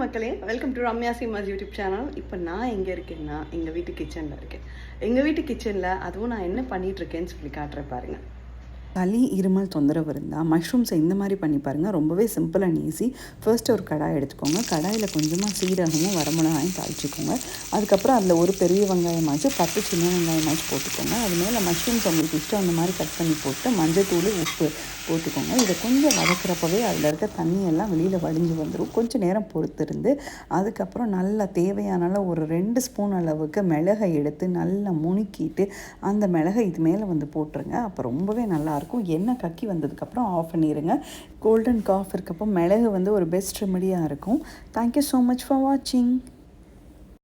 மக்களே, welcome to Ramya CMOS YouTube channel. இப்போ நான் எங்கே இருக்கேன்னா எங்கள் வீட்டு கிச்சனில் இருக்கேன். எங்கள் வீட்டு கிச்சனில் அதுவும் நான் என்ன பண்ணிகிட்ருக்கேன்னு சொல்லி காட்டுறேன் பாருங்கள். சளி இருமல் தொந்தரவு இருந்தால் மஷ்ரூம்ஸை இந்த மாதிரி பண்ணி பாருங்கள். ரொம்பவே சிம்பிள் அண்ட் ஈஸி. ஃபர்ஸ்ட் ஒரு கடாய் எடுத்துக்கோங்க. கடாயில் கொஞ்சமாக சீரகமும் வரமிளகாயும் தாளிச்சிக்கோங்க. அதுக்கப்புறம் அதில் ஒரு பெரிய வெங்காயமாச்சு 10 சின்ன வெங்காயமாச்சு போட்டுக்கோங்க. அது மேலே மஷ்ரூம்ஸ் உங்களுக்கு இஷ்டம் அந்த மாதிரி கட் பண்ணி போட்டு மஞ்சத்தூள் உப்பு போட்டுக்கோங்க. இதை கொஞ்சம் வதக்கிறப்பவே அதில் இருக்க தண்ணியெல்லாம் வெளியில் வடிஞ்சு வந்துடும். கொஞ்சம் நேரம் பொறுத்திருந்து அதுக்கப்புறம் நல்லா தேவையான ஒரு 2 ஸ்பூன் அளவுக்கு மிளகை எடுத்து நல்லா முணுக்கிட்டு அந்த மிளகை இது மேலே வந்து போட்டுருங்க. அப்போ ரொம்பவே நல்லாயிருக்கும். எண்ணெய் கக்கி வந்ததுக்கப்புறம் ஆஃப் பண்ணிடுங்க. கோல்டன் காஃப் இருக்கப்போ மிளகு வந்து ஒரு பெஸ்ட் ரெமடியாக இருக்கும். தேங்க்யூ ஸோ மச் ஃபார் வாட்சிங்.